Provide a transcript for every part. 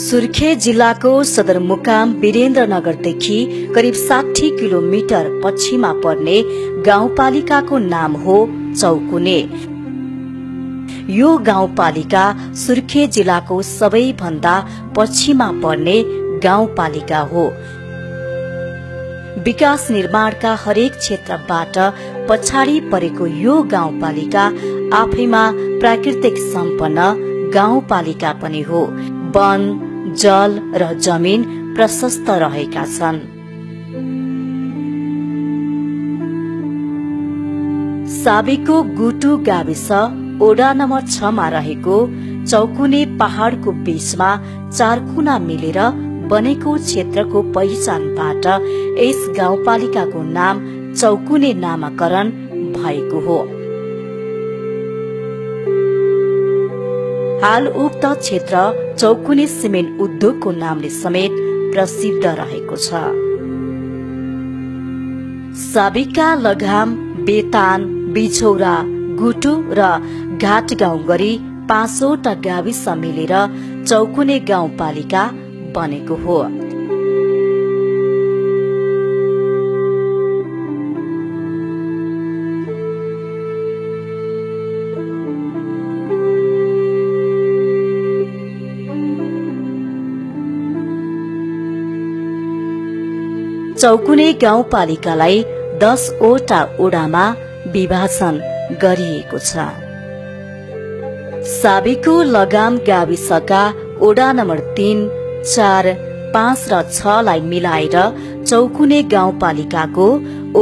सुर्खेत जिल्लाको सदरमुकाम वीरेन्द्रनगरदेखि करिब 60 किलोमिटर पश्चिममा पर्ने गाउँपालिकाको नाम हो चौकुने। यो गाउँपालिका सुर्खेत जिल्लाको सबैभन्दा पश्चिममा पर्ने गाउँपालिका हो। विकास निर्माणका हरेक क्षेत्रबाट पछाडि परेको यो गाउँपालिका आफैमा प्राकृतिक सम्पन्न गाउँपालिका पनि हो। वन, जल र जमिन प्रशस्त रहेका छन्। साबिको गुटु गाविस ओडा नम्बर 6 मा रहेको चौकुने पहाड़को बीचमा चारकुना मिलेर बनेको क्षेत्रको पहिचानबाट यस गाउँपालिकाको नाम चौकुने नामाकरण भएको हो। हाल उक्त क्षेत्र चौकुने सिमेन्ट उद्योगको नामले समेत प्रसिद्ध रहेको छ। साबिका, लगाम, बेतान, बिछौरा, गुटु र घाटगाउँ गरी 5वटा गाविस मिलेर चौकुने गाउँपालिका बनेको हो। चौकुने गाउँपालिकालाई 10वटा ओडामा विभाजन गरिएको छ। साबिको लगाम गाविसका ओडा नम्बर 3, 4, 5 र 6 लाई मिलाएर चौकुने गाउँपालिकाको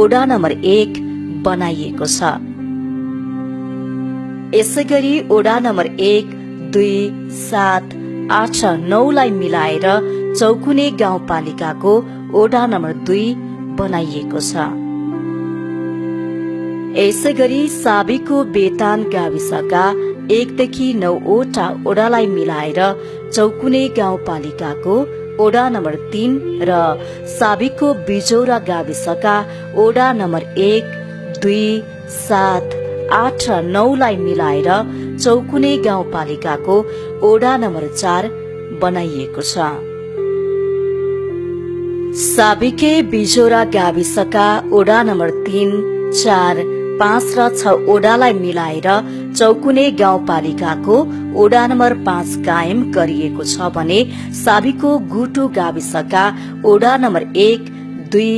ओडा नम्बर 1 बनाइएको छ। यसैगरी ओडा नम्बर 1, 2, 7, 8 र 9 लाई मिलाएर चौकुने गाउँपालिकाको ओडा नम्बर 2 बनाइएको छ। यसैगरी साबिको बेतान गाविसका 1 देखि 9वटा ओडालाई मिलाएर चौकुने गाउँपालिकाको ओडा नम्बर 3 र साबिको बिजौरा गाविसका ओडा नम्बर 1, 2, 7, 8 र 9 लाई मिलाएर चौकुने गाउँपालिकाको ओडा नम्बर 4 बनाइएको छ। साबिके बिजौरा गाविसका ओडा नम्बर 3, 4, 5 र 6 ओडालाई मिलाएर चौकुने गाउँपालिकाको ओडा नम्बर 5 कायम गरिएको छ भने साबिको गुटु गाविसका ओडा नम्बर 1, 2,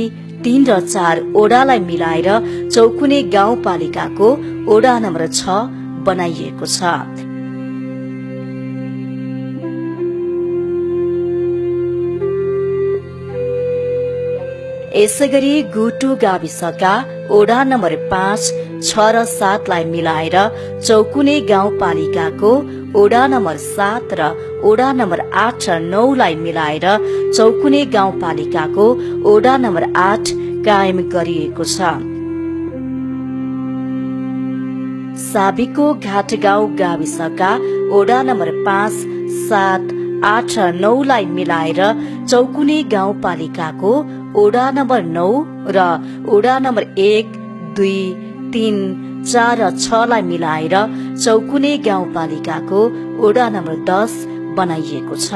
3 र 4 ओडालाई मिलाएर चौकुने गाउँपालिकाको ओडा नम्बर 6 बनाइएको छ। यसैगरी गुटु गाविसका ओडा नम्बर 5, 6 र 7 लाई मिलाएर चौकुने गाउँपालिकाको ओडा नम्बर 7 र ओडा नम्बर 8 र 9 लाई मिलाएर चौकुने गाउँपालिकाको ओडा नम्बर 8 कायम गरिएको छ। साबिको घाटगाउँ गाविसका ओडा नम्बर 5, 7, 8 र 9 लाई मिलाएर चौकुने गाउँपालिकाको ओडा नम्बर 9 र ओडा नम्बर 1, 2, 3, 4 र 6 लाई मिलाएर चौकुने गाउँपालिकाको ओडा नम्बर 10 बनाइएको छ।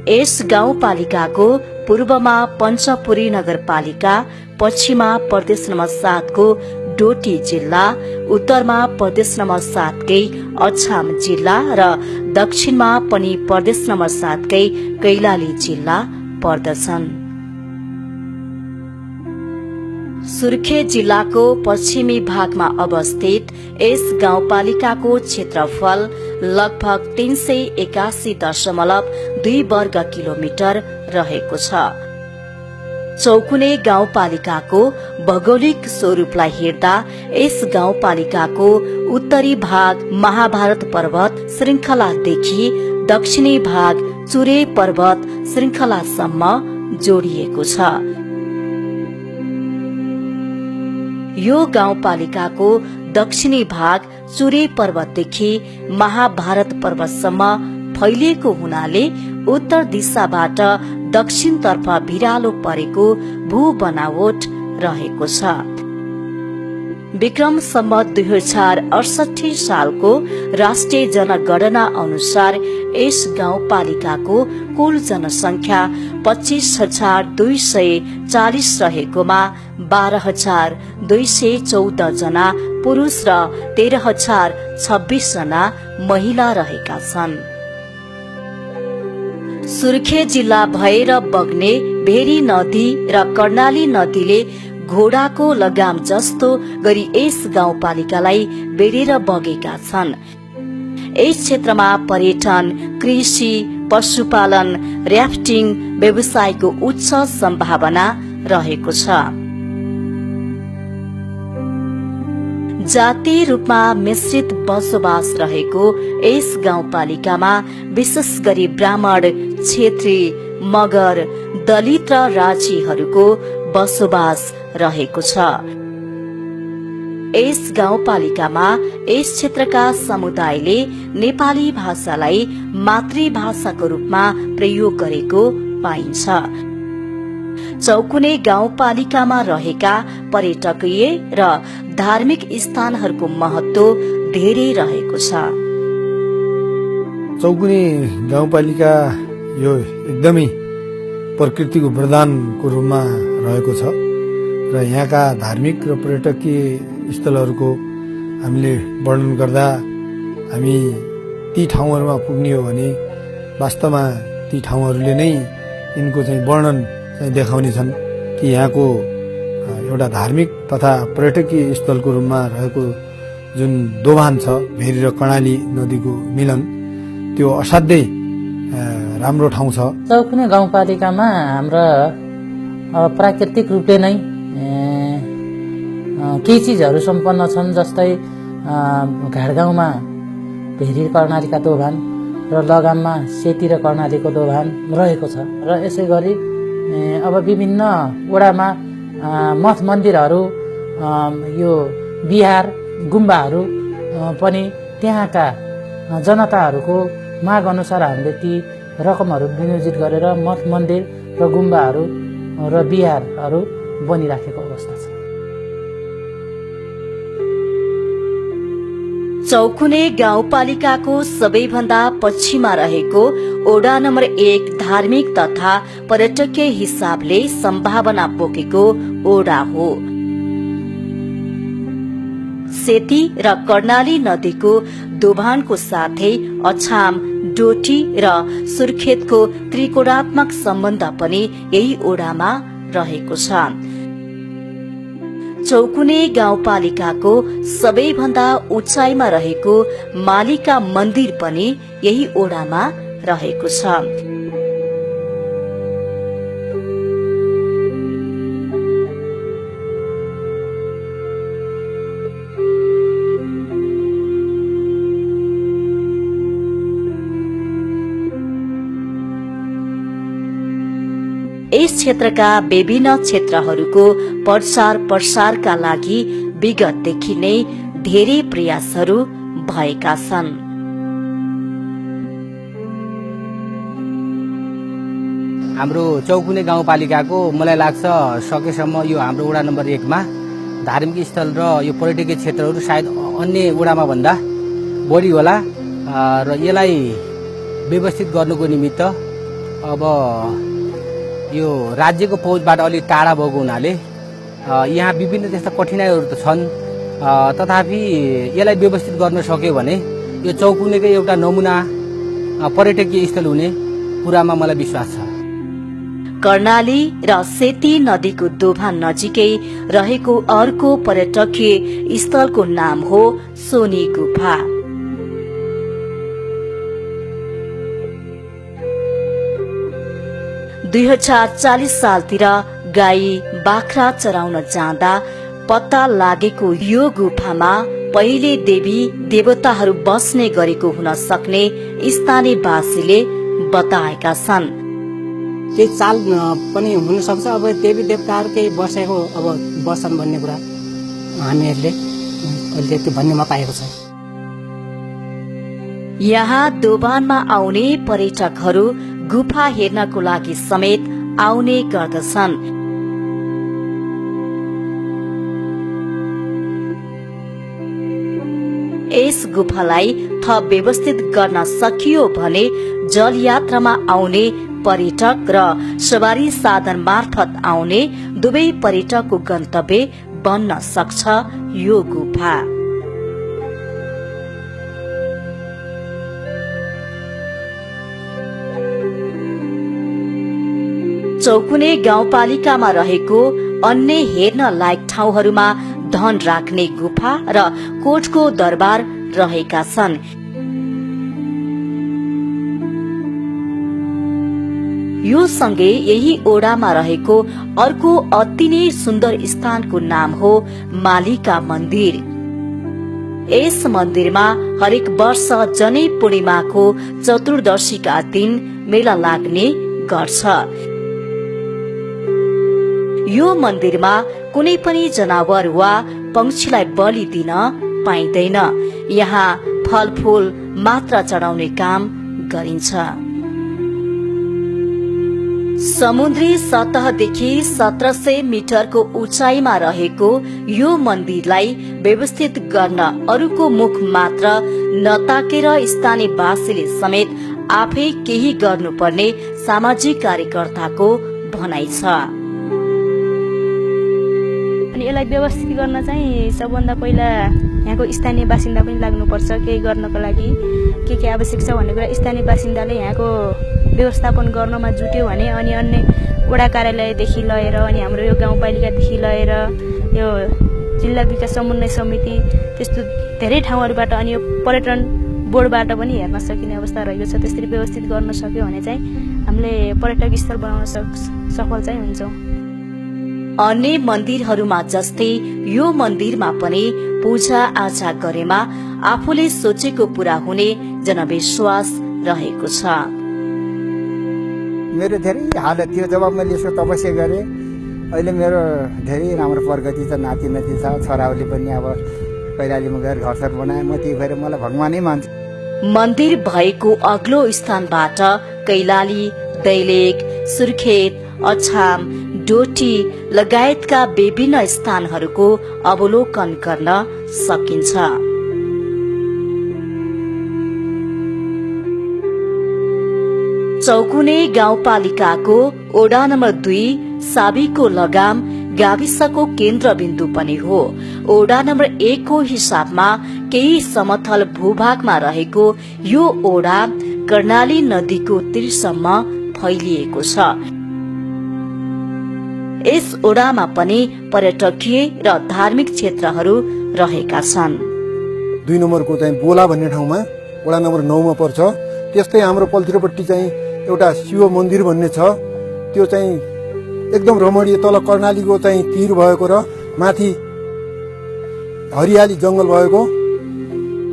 यस गाउँपालिकाको पूर्वमा पञ्चपुरी नगरपालिका, पश्चिममा प्रदेश नम्बर 7 को डोटी जिल्ला, उत्तरमा प्रदेश नम्बर 7 कै अछाम जिल्ला र दक्षिणमा पनि प्रदेश नम्बर 7 कै कैलाली जिल्ला पर्दछन्। सुर्खेत जिल्लाको पश्चिमी भागमा अवस्थित यस गाउँपालिकाको क्षेत्रफल लगभग 381.2 वर्ग किलोमिटर रहेको छ। चौकुने गाउँपालिकाको भौगोलिक स्वरूपलाई हेर्दा यस गाउँपालिकाको उत्तरी भाग महाभारत पर्वत श्रृंखलादेखि दक्षिणी भाग चुरे पर्वत श्रृंखलासम्म जोडिएको छ। यो गाउँपालिकाको दक्षिणी भाग चुरे पर्वतदेखि महाभारत पर्वतसम्म फैलिएको हुनाले उत्तर दिशाबाट दक्षिणतर्फ भिरालो परेको भू बनावट रहेको छ। विक्रम सम्वत 2068 सालको राष्ट्रिय जनगणना अनुसार यस गाउँपालिकाको कुल जनसंख्या 25,240 रहेकोमा 12,214 जना पुरुष र 13,026 जना महिला रहेका छन्। सुर्खेत जिल्ला भएर बग्ने भेरी नदी र कर्णाली नदीले घोडाको लगाम जस्तो गरी यस गाउँपालिकालाई बेरेर बगेका छन्। यस क्षेत्रमा पर्यटन, कृषि, पशुपालन, र्याफ्टिङ व्यवसायको उच्च सम्भावना रहेको छ। जातीय रूपमा मिश्रित बसोबास रहेको यस गाउँपालिकामा विशेष गरी ब्राह्मण, क्षेत्री, मगर, दलित र राजीहरूको बसोबास रहेको छ। यस गाउँपालिकामा यस क्षेत्रका समुदायले नेपाली भाषालाई मातृभाषाको रूपमा प्रयोग गरेको पाइन्छ। चौकुने गाउँपालिकामा रहेका पर्यटकीय र धार्मिक स्थानहरूको महत्व धेरै रहेको छ। चौकुने गाउँपालिका यो एकदमै प्रकृतिको वरदानको रूपमा रहेको छ र यहाँका धार्मिक र पर्यटकीय स्थलहरूको हामीले वर्णन गर्दा हामी ती ठाउँहरूमा पुग्ने हो भने वास्तवमा ती ठाउँहरूले नै यिनको चाहिँ वर्णन चाहिँ देखाउने छन् कि यहाँको एउटा धार्मिक तथा पर्यटकीय स्थलको रूपमा रहेको जुन दोभान छ, भेरी र कर्णाली नदीको मिलन, त्यो असाध्यै राम्रो ठाउँ छ। चौकुने गाउँपालिकामा हाम्रा प्राकृतिक रूपले नै केही चिजहरू सम्पन्न छन्, जस्तै घाटगाउँमा भेरी कर्णालीका दोभान र लगाममा सेती र कर्णालीको दोभान रहेको छ। र यसै गरी अब विभिन्न वडामा मठ मन्दिरहरू, यो बिहार, गुम्बाहरू पनि त्यहाँका जनताहरूको माग अनुसार हामीले ती रकमहरू विनियोजित गरेर मठ मन्दिर र गुम्बाहरू र बिहारहरू बनिराखेको अवस्था छ। चौकुने गाउँपालिकाको सबैभन्दा पश्चिममा रहेको ओडा नम्बर 1 धार्मिक तथा पर्यटकीय हिसाबले सम्भावना बोकेको ओडा हो। सेती र कर्णाली नदीको दोभानको साथै अछाम, डोटी र सुर्खेतको त्रिकोणात्मक सम्बन्ध पनि यही ओडामा रहेको छ। चौकुने गाउँपालिकाको सबैभन्दा उचाइमा रहेको मालिका मन्दिर पनि यही ओडामा रहेको छ। यस क्षेत्रका विभिन्न क्षेत्रहरूको प्रचार प्रसारका लागि विगतदेखि नै धेरै प्रयासहरू भएका छन्। हाम्रो चौकुने गाउँपालिकाको मलाई लाग्छ सकेसम्म यो हाम्रो वडा नम्बर 1 मा धार्मिक स्थल र यो पर्यटकीय क्षेत्रहरू सायद अन्य वडामा भन्दा बढी होला र यसलाई व्यवस्थित गर्नुको निमित्त अब यो राज्यको पहुँचबाट अलि टाढा भएको हुनाले यहाँ विभिन्न त्यस्ता कठिनाइहरू त छन्, तथापि यसलाई व्यवस्थित गर्न सक्यो भने यो चौकुनेकै एउटा नमुना पर्यटकीय स्थल हुने कुरामा मलाई विश्वास छ। कर्णाली र सेती नदीको दोभान नजिकै रहेको अर्को पर्यटकीय स्थलको नाम हो सोनी गुफा। दुई 2040 सालतिर गाई बाख्रा चराउन जाँदा पत्ता लागेको यो गुफामा पहिले देवी देवताहरू बस्ने गरेको हुन सक्ने स्थानीयवासीले बताएका छन्। केही चाल पनि हुन सक्छ, अब देवी देवताहरूकै बसेको अब बस्छन् भन्ने कुरा हामीहरूले अहिले त्यो भन्नेमा पाएको छ। यहाँ दोभानमा आउने पर्यटकहरू गुफा हेर्नको लागि समेत आउने गर्दछन्। गुफालाई थप व्यवस्थित गर्न सकियो भने जलयात्रामा आउने पर्यटक र सवारी साधन मार्फत आउने दुवै पर्यटकको गन्तव्य बन्न सक्छ यो गुफा। चौकुने गाउँपालिकामा रहेको अन्य हेर्न लायक ठाउँहरूमा धन राख्ने गुफा र कोटको दरबार रहेका छन्। यो सँगै यही ओडामा रहेको अर्को अति नै सुन्दर स्थानको नाम हो मालिका मन्दिर। यस मन्दिरमा हरेक वर्ष जनै पूर्णिमाको चतुर्दशीका दिन मेला लाग्ने गर्छ। यो मन्दिरमा कुनै पनि जनावर वा पंक्षीलाई बलि दिन पाइँदैन। यहाँ फलफूल मात्र चढाउने काम गरिन्छ। समुद्री सतहदेखि 1700 मिटरको उचाइमा रहेको यो मन्दिरलाई व्यवस्थित गर्न अरूको मुख मात्र नताकेर स्थानीयवासीले समेत आफै केही गर्नुपर्ने सामाजिक कार्यकर्ताको भनाइ छ। अनि यसलाई व्यवस्थित गर्न चाहिँ सबभन्दा पहिला यहाँको स्थानीय बासिन्दा पनि लाग्नुपर्छ। केही गर्नको लागि के आवश्यक छ भन्ने कुरा स्थानीय बासिन्दाले यहाँको व्यवस्थापन गर्नमा जुट्यो भने अनि अन्य वडा कार्यालयदेखि लिएर अनि हाम्रो यो गाउँपालिकादेखि लिएर यो जिल्ला विकास समन्वय समिति त्यस्तो धेरै ठाउँहरूबाट अनि यो पर्यटन बोर्डबाट पनि हेर्न सकिने अवस्था रहेको छ। त्यसरी व्यवस्थित गर्न सक्यो भने चाहिँ हामीले पर्यटक स्थल बनाउन सफल चाहिँ हुन्छौँ। अन्य मन्दिरहरूमा जस्तै यो मन्दिरमा पनि पूजा आजा गरेमा आफूले सोचेको पूरा हुने जनविश्वास रहेको छ। मेरो धेरै हालत थियो जब मैले यसको तपस्या गरेँ। अहिले मेरो धेरै राम्रो प्रगति छ, नाति छ, छोराहरूले पनि अब कैलालीमा गएर घरसर बनाए। म त्यही भएर मलाई भगवानै मान्छु। मन्दिर भएको अग्लो स्थानबाट कैलाली, दैलेख, सुर्खेत, अछाम, डोटी लगायतका विभिन्न स्थानहरूको अवलोकन गर्न सकिन्छ। चौकुने गाउँपालिकाको ओडा नम्बर 2 साबीको लगाम गाविसको केन्द्रबिन्दु पनि हो। ओडा नम्बर 1 को हिसाबमा केही समथल भूभागमा रहेको यो ओडा कर्णाली नदीको तीरसम्म फैलिएको छ। यस ओडामा पनि पर्यटकीय र धार्मिक क्षेत्रहरू रहेका छन्। 2 नम्बरको चाहिँ बोला भन्ने ठाउँमा वडा नम्बर 9 मा पर्छ। त्यस्तै हाम्रो पल्तिरोपट्टि चाहिँ एउटा शिव मन्दिर भन्ने छ। त्यो चाहिँ एकदम रमणीय, तल कर्णालीको चाहिँ तीर भएको र माथि हरियाली जंगल भएको,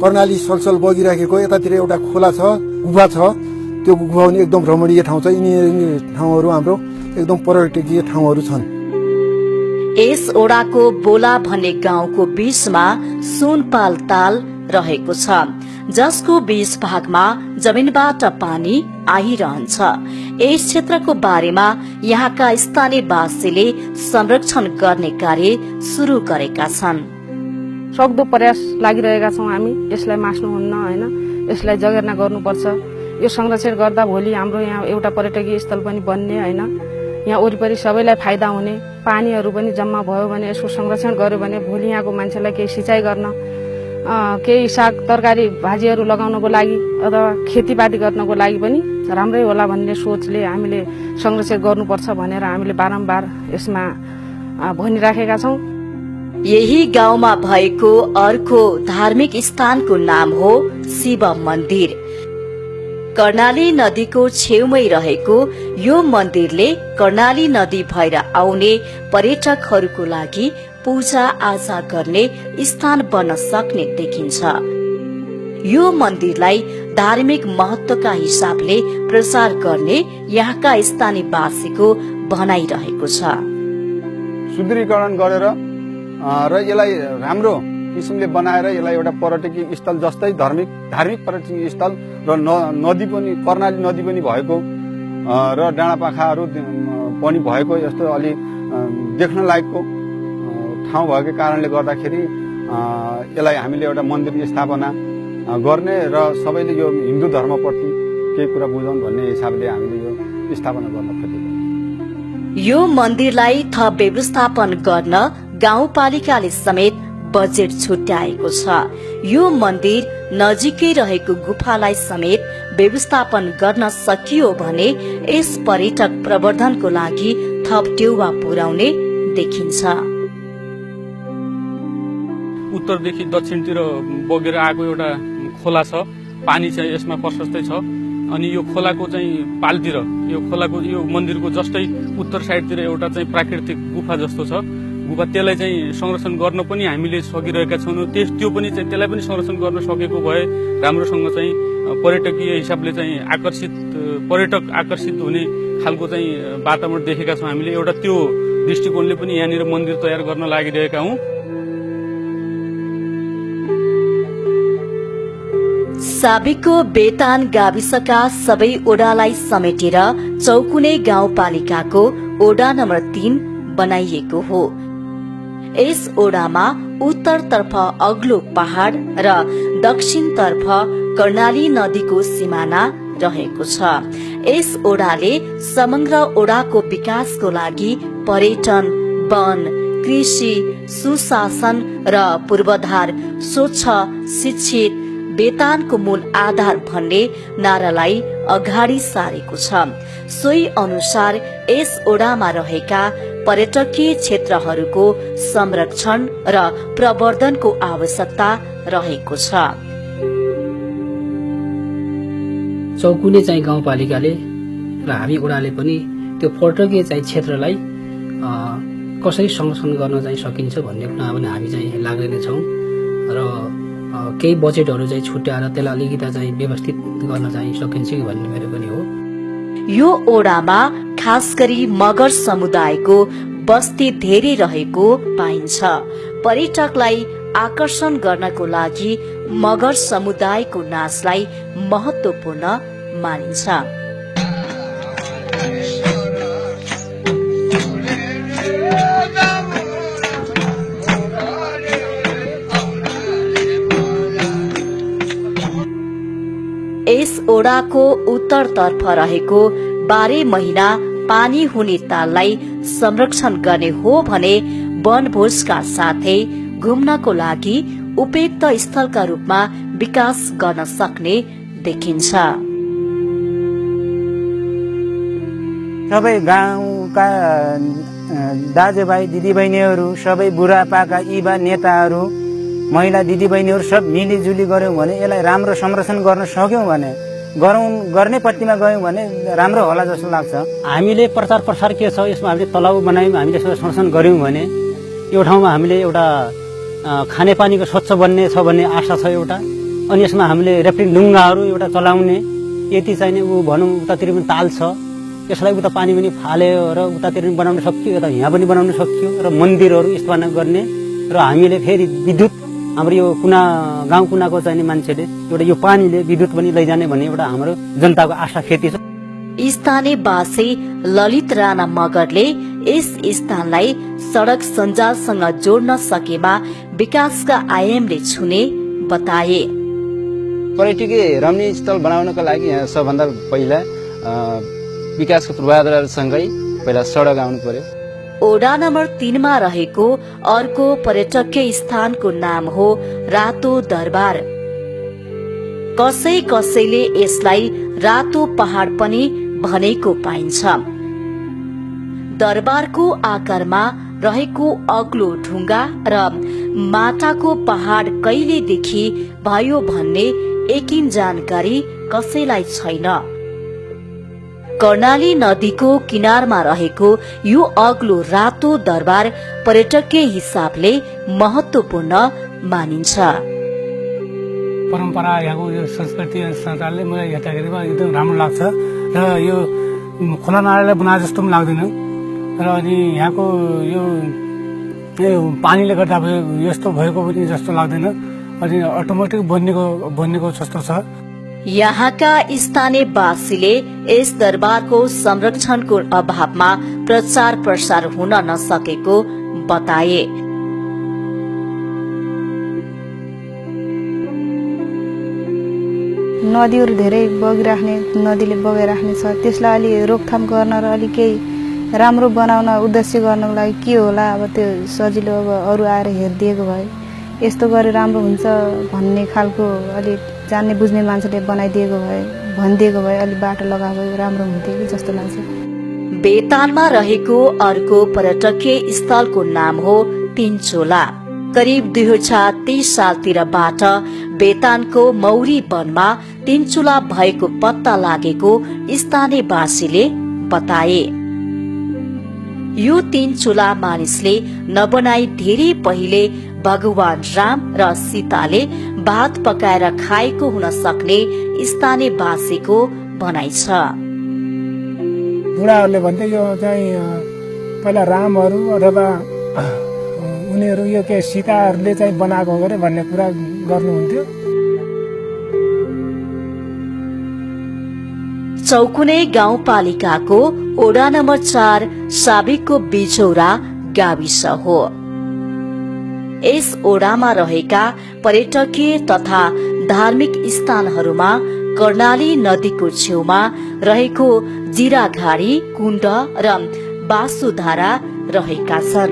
कर्णाली सलसल बगिराखेको, यतातिर एउटा खोला छ, गुफा छ। त्यो गुफा पनि एकदम रमणीय ठाउँ छ। यिनी ठाउँहरू हाम्रो एकदम पर्यटकीय ठाउँहरू छन्। यस ओडाको बोला भन्ने गाउँको बीचमा सुनपाल ताल रहेको छ, जसको 20 भागमा जमिनबाट पानी आइरहन्छ। यस क्षेत्रको बारेमा यहाँका स्थानीयवासीले संरक्षण गर्ने कार्य सुरु गरेका छन्। सक्दो प्रयास लागिरहेका छौँ हामी। यसलाई मास्नुहुन्न हैन, यसलाई जगेर्ना गर्नुपर्छ। यो संरक्षण गर्दा भोलि हाम्रो यहाँ एउटा पर्यटकीय स्थल पनि बन्ने हैन, यहाँ वरिपरि सबैलाई फाइदा हुने। पानीहरू पनि जम्मा भयो भने यसको संरक्षण गर्यो भने भोलि यहाँको मान्छेलाई केही सिँचाइ गर्न, केही साग तरकारी भाजीहरू लगाउनको लागि अथवा खेतीपाती गर्नको लागि पनि राम्रै होला भन्ने सोचले हामीले संरक्षण गर्नुपर्छ भनेर हामीले बारम्बार यसमा भनिराखेका छौँ। यही गाउँमा भएको अर्को धार्मिक स्थानको नाम हो शिव मन्दिर। कर्णाली नदीको छेउमै रहेको यो मन्दिरले कर्णाली नदी भएर आउने पर्यटकहरूको लागि पूजा आजा गर्ने स्थान बन्न सक्ने देखिन्छ। यो मन्दिरलाई धार्मिक महत्वका हिसाबले प्रचार गर्ने यहाँका स्थानीयवासीको भनाइरहेको छ। सुदृढीकरण गरेर र यसलाई राम्रो किसिमले बनाएर यसलाई एउटा पर्यटकीय स्थल जस्तै धार्मिक पर्यटकीय स्थल र नदी पनि, कर्णाली नदी पनि भएको र डाँडापाखाहरू पनि भएको यस्तो अलि देख्न लायकको ठाउँ भएको कारणले गर्दाखेरि यसलाई हामीले एउटा मन्दिर स्थापना गर्ने र सबैले यो हिन्दू धर्मप्रति केही कुरा बुझाउन् भन्ने हिसाबले हामीले यो स्थापना गर्न खोजेको। यो मन्दिरलाई थप व्यवस्थापन गर्न गाउँपालिकाले समेत बजेट छुट्याएको छ। यो मन्दिर नजिकै रहेको गुफालाई समेत व्यवस्थापन गर्न सकियो भने यस पर्यटक प्रवर्धनको लागि थप टेवा पुर्याउने देखिन्छ। उत्तरदेखि दक्षिणतिर बगेर आएको एउटा खोला छ, पानी चाहिँ यसमा प्रशस्तै छ। अनि यो खोलाको चाहिँ पालतिर यो खोलाको यो मन्दिरको जस्तै उत्तर साइडतिर एउटा चाहिँ प्राकृतिक गुफा जस्तो छ गुफा, त्यसलाई चाहिँ संरक्षण गर्न पनि हामीले सकिरहेका छौँ। त्यो पनि चाहिँ त्यसलाई पनि संरक्षण गर्न सकेको भए राम्रोसँग चाहिँ पर्यटकीय हिसाबले चाहिँ पर्यटक आकर्षित हुने खालको चाहिँ वातावरण देखेका छौँ हामीले। एउटा त्यो दृष्टिकोणले पनि यहाँनिर मन्दिर तयार गर्न लागिरहेका हौँ। साबिकको बेतान गाविसका सबै ओडालाई समेटेर चौकुने गाउँपालिकाको ओडा नम्बर 3 बनाइएको हो। यस ओडामा उत्तरतर्फ अग्लो पहाड़ र दक्षिणतर्फ कर्णाली नदीको सिमाना रहेको छ। यस ओडाले समग्र ओडाको विकासको लागि पर्यटन, वन, कृषि, सुशासन र पूर्वाधार, स्वच्छ, शिक्षित, बेतानको मूल आधार भन्ने नारालाई अगाडि सारेको छ। सोही अनुसार यस ओडामा रहेका पर्यटकीय क्षेत्रहरूको संरक्षण र प्रवर्धनको आवश्यकता रहेको छ। चौकुने चाहिँ गाउँपालिकाले र हामी ओडाले पनि त्यो पर्यटकीय चाहिँ क्षेत्रलाई कसरी संरक्षण गर्न चाहिँ सकिन्छ भन्ने कुरा पनि हामी चाहिँ लाग्दै नै छौँ र केही बजेटहरू चाहिँ छुट्याएर त्यसलाई अलिकति चाहिँ व्यवस्थित गर्न चाहिँ सकिन्छ कि भन्ने मेरो पनि हो। यो ओडामा खास गरी मगर समुदायको बस्ती धेरै रहेको पाइन्छ। पर्यटकलाई आकर्षण गर्नको लागि मगर समुदायको नाचलाई महत्वपूर्ण मानिन्छ। यस ओडाको उत्तरतर्फ रहेको 12 महिना पानी हुने ताललाई संरक्षण गर्ने हो भने वनभोजका साथै घुम्नको लागि उपयुक्त स्थलका रूपमा विकास गर्न सक्ने देखिन्छ। सबै गाउँका दाजुभाइ दिदीबहिनीहरू, सबै बुढापाका युवा नेताहरू, महिला दिदीबहिनीहरू सब मिलिजुली गर्यौं भने यसलाई राम्रो संरक्षण गर्न सक्यौं भने गर्ने पट्टिमा गयौं भने राम्रो होला जस्तो लाग्छ। हामीले प्रचार प्रसार के छ यसमा हामीले तलाउ बनायौं, हामीले यसलाई संरक्षण गर्यौं भने यो ठाउँमा हामीले एउटा खानेपानीको स्वच्छ बन्ने छ भन्ने आशा छ एउटा। अनि यसमा हामीले रेफ्टिङ ढुङ्गाहरू एउटा चलाउने यति चाहिने भनौँ उतातिर पनि ताल छ, यसलाई उता पानी पनि फाल्यो र उतातिर पनि बनाउन सकियो, यता यहाँ पनि बनाउन सकियो र मन्दिरहरू स्थापना गर्ने र हामीले फेरि विद्युत हाम्रो यो गाउँ कुनाको चाहिने मान्छेले एउटा यो पानीले विद्युत पनि लैजाने भन्ने एउटा हाम्रो जनताको आशा खेती छ। स्थानीयवासी ललित राणा मगरले यस स्थानलाई सड़क सञ्जालसँग जोड्न सकेमा विकासका आयामले छुने बताए। पर्यटकीय रमणीय स्थल बनाउनको लागि यहाँ सबभन्दा पहिला विकासको पूर्वाधारसँगै पहिला सडक आउनु पर्यो। ओडा नम्बर 3 मा रहेको अर्को पर्यटकीय स्थानको नाम हो रातो दरबार। कसैले यसलाई रातो पहाड़ पनि भनेको पाइन्छ। दरबारको आकारमा रहेको अग्लो ढुङ्गा र माटाको पहाड़ कहिलेदेखि भयो भन्ने यकिन जानकारी कसैलाई छैन। कर्णाली नदीको किनारमा रहेको यो अग्लो रातो दरबार पर्यटकीय हिसाबले महत्वपूर्ण मानिन्छ। परम्परा यहाँको यो संस्कृति संस्कारले मलाई हेर्दाखेरिमा एकदम राम्रो लाग्छ र यो खोला नालालाई बनाए जस्तो पनि लाग्दैन र अनि यहाँको यो पानीले गर्दा यस्तो भएको पनि जस्तो लाग्दैन, अनि अटोमेटिक बनिएको जस्तो छ। यहाँका स्थानीयवासीले यस दरबारको संरक्षणको अभावमा प्रचार प्रसार हुन नसकेको बताए। नदीहरू धेरै बगिराख्ने, नदीले बगाइराख्ने छ, त्यसलाई अलि रोकथाम गर्न र अलि केही राम्रो बनाउन उद्देश्य गर्नको लागि के होला, अब त्यो सजिलो अब अरू आएर हेरिदिएको भए यस्तो गरे राम्रो हुन्छ भन्ने खालको अलि जान्ने बुझ्ने मान्छेले बनाइदिएको भए, भनिदिएको भए अलि बाटो लगाएको भए राम्रो हुन्थ्यो कि जस्तो लाग्छ। बेतानमा रहेको अर्को पर्यटकीय स्थलको नाम हो तीनचोला। करिब 2023 सालतिरबाट बेतानको मौरी वनमा तीनचोला भएको पत्ता लागेको स्थानीयवासीले बताए। यो तीनचोला मानिसले नबनाई धेरै पहिले भगवान राम र सीताले भात पकाएर खाएको हुन सक्ने स्थानीयवासीको भनाइ छ। बुढाहरूले भन्थे यो चाहिँ पहिला रामहरू अथवा उनीहरू यो के सीताहरूले चाहिँ बनाएको हो गरे भन्ने कुरा गर्नुहुन्थ्यो। चौकुने गाउँपालिकाको ओडा नम्बर 4 साबिकको बिचौरा गाविस हो। यस ओडामा रहेका पर्यटकीय तथा धार्मिक स्थानहरूमा कर्णाली नदीको छेउमा रहेको जिराघारी, कुण्ड र बासुधारा रहेका छन्।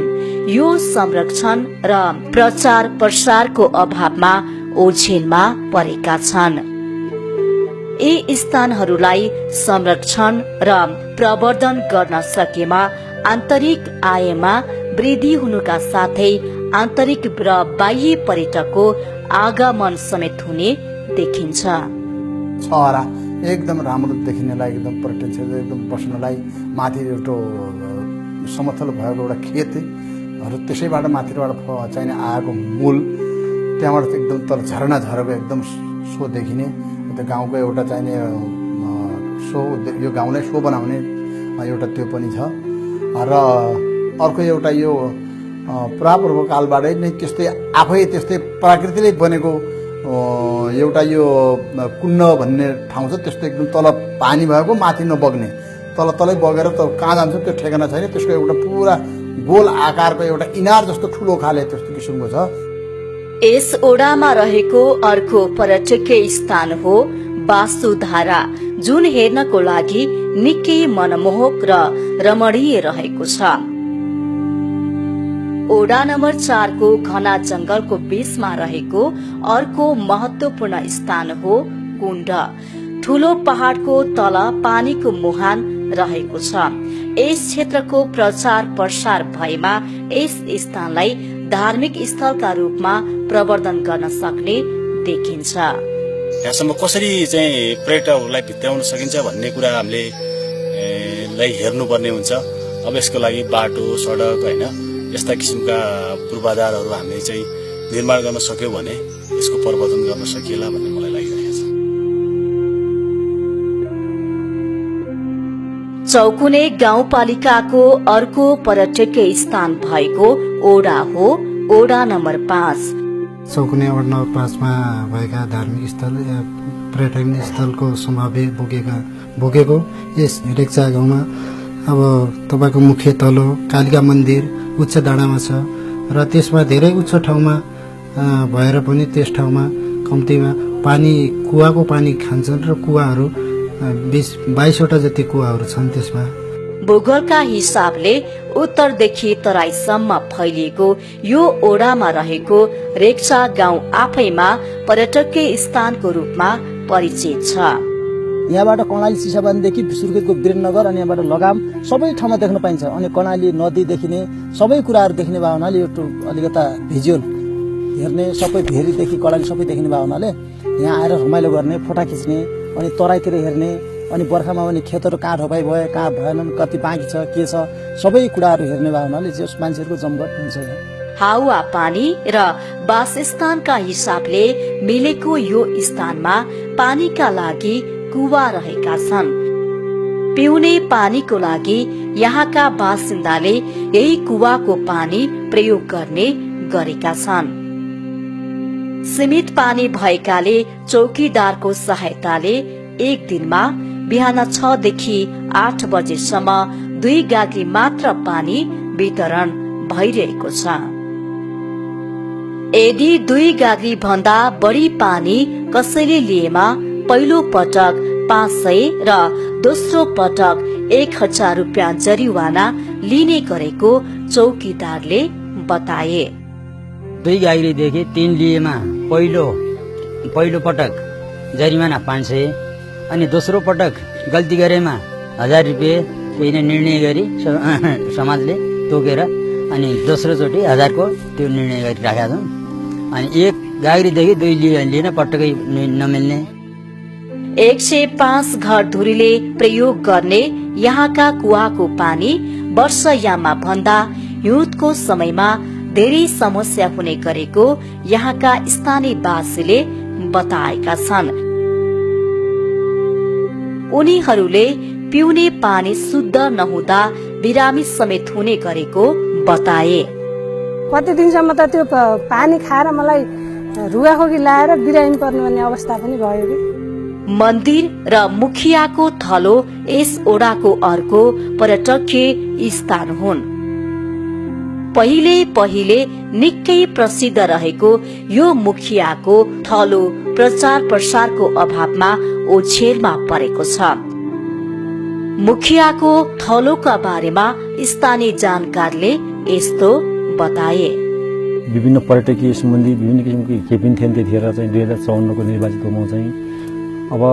यो संरक्षण र प्रचार प्रसारको अभावमा ओझेलमा परेका छन्। यी स्थानहरूलाई संरक्षण र प्रवर्धन गर्न सकेमा आन्तरिक आयमा वृद्धि हुनुका साथै आन्तरिक र बाह्य पर्यटकको आगमन समेत हुने देखिन्छ। छहरा एकदम राम्रो देखिनेलाई, एकदम पर्यटन क्षेत्र एकदम बस्नलाई, माथि एउटा समतल भएको एउटा खेतहरू त्यसैबाट माथिबाट चाहिने आएको मूल, त्यहाँबाट एकदम तल झरना झरेको एकदम सो देखिने, त्यो गाउँको एउटा चाहिने सो, यो गाउँलाई सो बनाउने एउटा त्यो पनि छ। र अर्को एउटा यो पुरापूर्व कालबाटै नै त्यस्तै आफै त्यस्तै प्रकृतिले बनेको एउटा यो कुण्ड भन्ने ठाउँ छ। त्यस्तो एकदम तल पानी भएको, माथि नबग्ने, तलै बगेर कहाँ जान्छ त्यो ठेगाना छैन। त्यसको एउटा पुरा गोल आकारको एउटा इनार जस्तो ठुलो खाले त्यस्तो किसिमको छ। यस ओडामा रहेको अर्को पर्यटकीय स्थान हो बासुधारा, जुन हेर्नको लागि निकै मनमोहक र रमणीय रहेको छ। ओडा नम्बर 4 को घना जंगलको बीचमा रहेको अर्को महत्वपूर्ण स्थान हो कुण्ड। ठूलो पहाड़को तल पानीको मुहान रहेको छ। यस क्षेत्रको प्रचार प्रसार भएमा यस स्थानलाई धार्मिक स्थलका रूपमा प्रवर्धन गर्न सक्ने देखिन्छ। यहाँसम्म कसरी चाहिँ पर्यटकहरूलाई भित्राउन सकिन्छ भन्ने कुरा हामीले हेर्नुपर्ने हुन्छ। अब यसको लागि बाटो, सडक होइन यस्ता किसिमका पूर्वाधारहरू हामीले चाहिँ निर्माण गर्न सक्यौं भने यसको प्रवर्धन गर्न सकिएला भन्ने मलाई लागिरहेको छ। चौकुने गाउँपालिकाको अर्को पर्यटकीय स्थान भएको ओडा हो ओडा नम्बर 5। चौकुने वडा नम्बर 5 मा भएका धार्मिक स्थल पर्यटकीय स्थलको समावेश बोकेको यस रेक्चा गाउँमा अब तपाईको मुख्य तलो कालिका मन्दिर उच्च डाँडामा छ र त्यसमा धेरै उच्च ठाउँमा भएर पनि त्यस ठाउँमा कम्तीमा पानी, कुवाको पानी खान्छन् र कुवाहरू 22 वटा जति कुवाहरू छन्। त्यसमा भूगोलका हिसाबले उत्तरदेखि तराईसम्म फैलिएको यो ओडामा रहेको रेक्सा गाउँ आफैमा पर्यटकीय स्थानको रूपमा परिचित छ। यहाँबाट कर्णाली चिसापानीदेखि सुर्खेतको वीरेन्द्रनगर अनि यहाँबाट लगाम सबै ठाउँमा देख्न पाइन्छ। अनि कर्णाली नदी देखिने सबै कुराहरू देखिने भए हुनाले यो अलिकता भिजुअल हेर्ने सबै भेरीदेखि कर्णाली सबै देखिने भए हुनाले यहाँ आएर रमाइलो गर्ने, फोटा खिच्ने, अनि तराईतिर हेर्ने, अनि बर्खामा पनि खेतहरू कहाँ रोपाइ भयो, कहाँ भएनन्, कति बाँकी छ, के छ, सबै कुराहरू हेर्ने भए हुनाले जस मान्छेहरूको जमघट हुन्छ। हावा पानी र वासस्थानका हिसाबले मिलेको यो स्थानमा पानीका लागि कुवा रहेका छन्। पिउने पानीको लागि यहाँका बासिन्दाले यही कुवाको पानी प्रयोग गर्ने गरेका छन्। सीमित पानी भएकाले चौकीदारको सहायताले एक दिनमा बिहान 6 देखि 8 बजेसम्म 2 गाग्री मात्र पानी वितरण भइरहेको छ। यदि 2 गाग्री भन्दा बढी पानी कसैले लिएमा पहिलो पटक 500 र दोस्रो पटक 1000 रुपियाँ जरिवाना लिने गरेको चौकीदारले बताए। 2 गाग्रीदेखि 3 लिएमा पहिलो पटक जरिमाना 500 अनि दोस्रो पटक गल्ती गरेमा 1000 रुपियाँ त्यही नै निर्णय गरी समाजले तोकेर अनि दोस्रो चोटि 1000 को त्यो निर्णय गरी राखेका छौँ। अनि 1 गाग्रीदेखि 2 लिन पटक्कै नमिल्ने। 105 घरधुरीले प्रयोग गर्ने यहाँका कुवाको पानी वर्षयाममा भन्दा हिउँदको समयमा धेरै समस्या हुने गरेको यहाँका स्थानीयवासीले बताएका छन्। उनीहरूले पिउने पानी शुद्ध नहुँदा बिरामी समेत हुने गरेको बताए। कति दिनसम्म त त्यो पानी खाएर मलाई रुगाखोकी लाएर बिरामी पर्ने भन्ने अवस्था पनि भयो कि। मन्दिर र मुखियाको थलो यस ओडाको अर्को पर्यटकीय स्थान हुन्। पहिले निकै प्रसिद्ध रहेको यो मुखियाको थलो प्रचार प्रसारको अभावमा ओछेलमा परेको छ। मुखियाको थलोका बारेमा स्थानीय जानकारले यस्तो बताए। विभिन्न पर्यटकीय सम्बन्धी विभिन्न किसिमको केही पनि थिएन त्यतिखेर चाहिँ 2054 को निर्वाचितमा चाहिँ। अब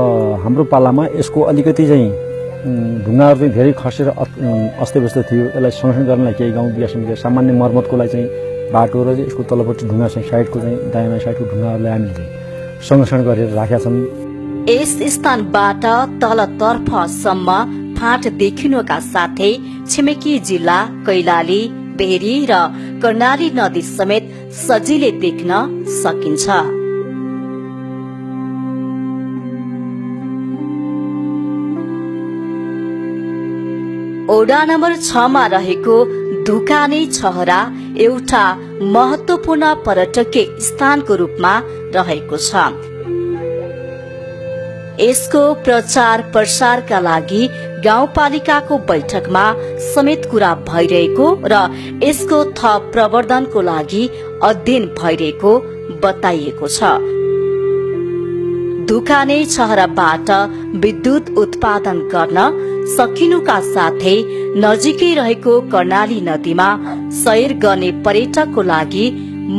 हाम्रो पालामा यसको अलिकति चाहिँ ढुङ्गाहरू चाहिँ धेरै खसेर अस्तव्यस्त थियो। यसलाई संरक्षण गर्नलाई केही गाउँ विकास समितिले सामान्य मर्मतको लागि चाहिँ बाटो र यसको तल्लोपट्टि ढुङ्गा चाहिँ साइडको चाहिँ दायाँ साइडको ढुङ्गाहरूलाई हामीले चाहिँ संरक्षण गरेर राखेका छौँ। यस स्थानबाट तलतर्फसम्म फाँट देखिनुका साथै छिमेकी जिल्ला कैलाली, बेरी र कर्णाली नदी समेत सजिलै देख्न सकिन्छ। ओडा नम्बर 6 मा रहेको धुकाने छहरा एउटा महत्वपूर्ण पर्यटकीय स्थानको रूपमा रहेको छ। यसको प्रचार प्रसारका लागि गाउँपालिकाको बैठकमा समेत कुरा भइरहेको र यसको थप प्रवर्धनको लागि अध्ययन भइरहेको बताइएको छ। धुकाने छहराबाट विद्युत उत्पादन गर्न सकिनुका साथै नजिकै रहेको कर्णाली नदीमा सैर गर्ने पर्यटकको लागि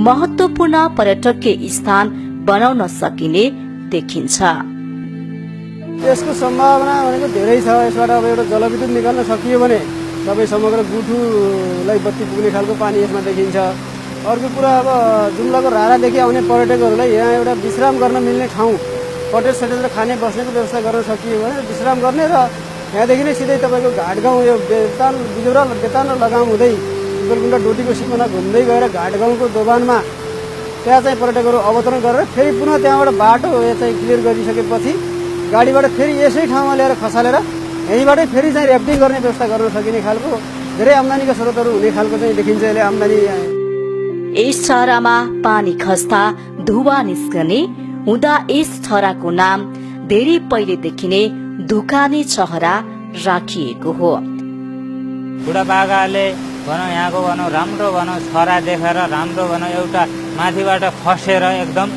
महत्वपूर्ण पर्यटकीय स्थान बनाउन सकिने देखिन्छ। यसको सम्भावना भनेको धेरै छ। यसबाट अब एउटा जलविद्युत निकाल्न सकियो भने सबै समग्र गुठुलाई बत्ती पुग्ने खालको पानी यसमा देखिन्छ। अर्को कुरा अब जुम्लाको रारादेखि आउने पर्यटकहरूलाई यहाँ एउटा विश्राम गर्न मिल्ने ठाउँ कटेज सटेज र खाने बस्नेको व्यवस्था गर्न सकियो भने विश्राम गर्ने र यहाँदेखि नै सिधै तपाईँको घाटगाउँ यो बेतान बिजौरा बेतान र लगाम हुँदै गलकुण्डा डोटीको सिमाना घुम्दै गएर घाटगाउँको दोभानमा त्यहाँ चाहिँ पर्यटकहरू अवतरण गरेर फेरि पुनः त्यहाँबाट बाटो चाहिँ क्लियर गरिसकेपछि गाडीबाट फेरि यसै ठाउँमा ल्याएर खसालेर यहीँबाटै फेरि चाहिँ ऱ्याफ्टिङ गर्ने व्यवस्था गर्न सकिने खालको धेरै आम्दानीका स्रोतहरू हुने खालको चाहिँ देखिन्छ यसले आम्दानी। यस छहरामा पानी खस्दा धुवा निस्कने हुँदा यस छहराको नाम धेरै पहिलेदेखि नै धुकाने छहरा राखिएको हो। बुढापाकाले भनौँ यहाँको भनौँ राम्रो भनौँ छहरा देखेर राम्रो भनौँ एउटा माथिबाट खसेर एकदम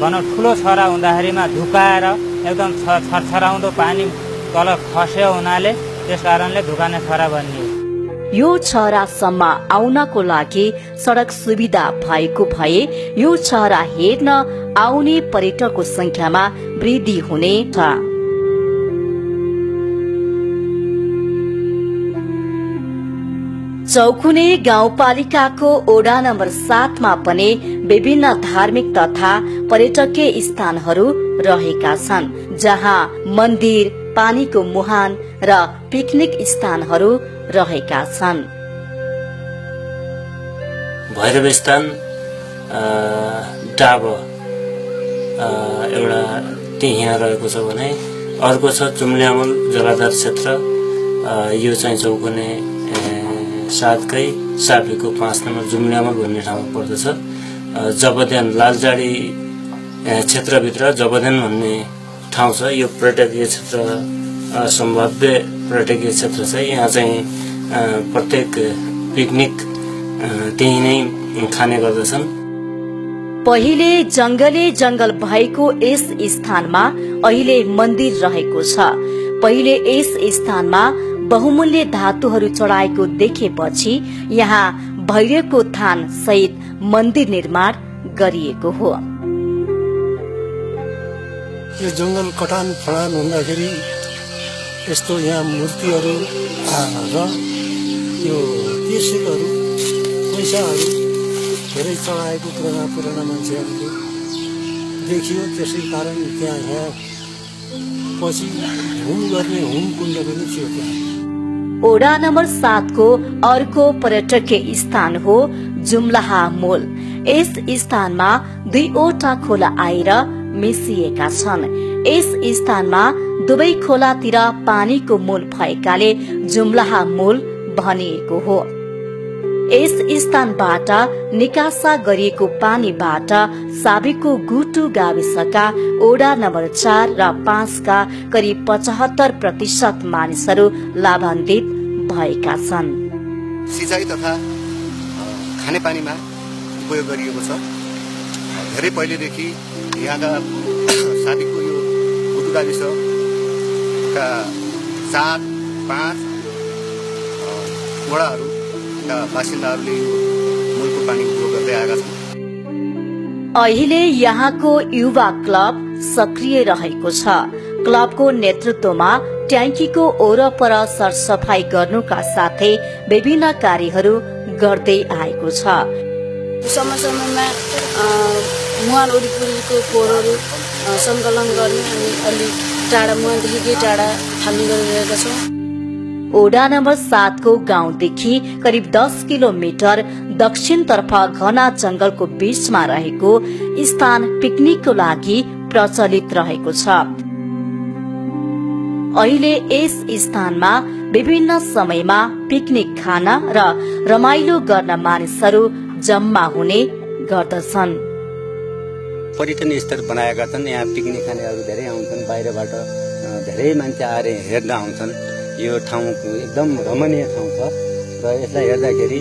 भनौँ ठुलो छहरा हुँदाखेरिमा धुकाएर एकदम छरछराउँदो पानी तल खस्यो हुनाले त्यस कारणले धुकाने छहरा बनियो। यो छहरासम्म आउनको लागि सडक सुविधा भएको भए यो छहरा हेर्न आउने पर्यटकको संख्यामा वृद्धि हुने छ। चौकुने गाउँपालिकाको ओडा नम्बर 7 मा पनि विभिन्न धार्मिक तथा पर्यटकीय स्थानहरू रहेका छन्, जहाँ मन्दिर, पानीको मुहान र पिकनिक स्थानहरू रहेका छन्। भैरवस्थान डाबो एउटा त्यहाँ रहेको छ भने अर्को छ जुम्ल्यामूल जलाधार क्षेत्र। यो चाहिँ चौकुने 7 कै सापीको 5 नम्बर जुम्ल्यामूल भन्ने ठाउँमा पर्दछ। जबध्यान लालजाडी क्षेत्रभित्र जबध्यान भन्ने ठाउँ छ। यो पर्यटकीय क्षेत्र सम्भाव्य पर्यटकीय क्षेत्र छ। यहाँ चाहिँ प्रत्येक पिकनिक त्यही नै खाने गर्दछन्। पहिले जंगल भएको यस स्थानमा अहिले मन्दिर रहेको छ। पहिले यस स्थानमा बहुमूल्य धातुहरू चढाएको देखेपछि यहाँ भैरवको थान सहित मन्दिर निर्माण गरिएको हो। यो जंगल कटान फडान हुँदाखेरि यस्तो यहाँ मूर्तिहरू र यो तिर्सिकहरू पैसाहरू धेरै चढाएको पुराना मान्छेहरूले देखियो। त्यसै कारण त्यहाँ यहाँ पछि हुम गर्ने हुम कुण्ड पनि थियो त्यहाँ। ओडा नम्बर 7 को अर्को पर्यटकीय स्थान हो जुम्लाहा मोल। यस स्थानमा 2वटा खोला आएर मिसिएका छन्। यस स्थानमा दुवै खोलातिर पानीको मूल भएकाले जुम्लाहा मूल भनिएको हो। यस स्थानबाट निकासा गरिएको पानीबाट साबिकको गुटु गाविसका ओडा नम्बर 4 र 5 का करिब 75% मानिसहरू लाभान्वित भएका छन्। सिंचाई तथा खानेपानीमा उपयोग गरिएको छ। धेरै पहिलेदेखि यहाँका साबिकको यो गुटु गाविसका 4, 5 वडाहरू बासिन्दाहरूले मूलको पानी उपयोग गर्दै आएका छन्। अहिले यहाँको युवा क्लब सक्रिय रहेको छ। क्लबको नेतृत्वमा ट्याङ्कीको वरपर सरसफाई गर्नुका साथै विभिन्न कार्यहरू गर्दै आएको छ। समयमा मुहान वरिपरिको खोरहरू सङ्कलन गर्ने अनि अलि टाढा मुहानदेखि टाढा फाल्ने गरिरहेका छौँ। ओडा नम्बर 7 को गाउँदेखि करिब 10 किलोमिटर दक्षिणतर्फ घना जंगलको बीचमा रहेको स्थान पिकनिकको लागि प्रचलित रहेको छ। अहिले यस स्थानमा विभिन्न समयमा पिकनिक खान र रमाइलो गर्न मानिसहरू जम्मा हुने गर्दछन्। पर्यटन स्थल बनाएका छन्। यहाँ पिकनिक खानेहरू धेरै आउँछन्। बाहिरबाट धेरै मान्छे आएर हेर्न आउँछन्। यो ठाउँ एकदम रमणीय ठाउँ छ र यसलाई हेर्दाखेरि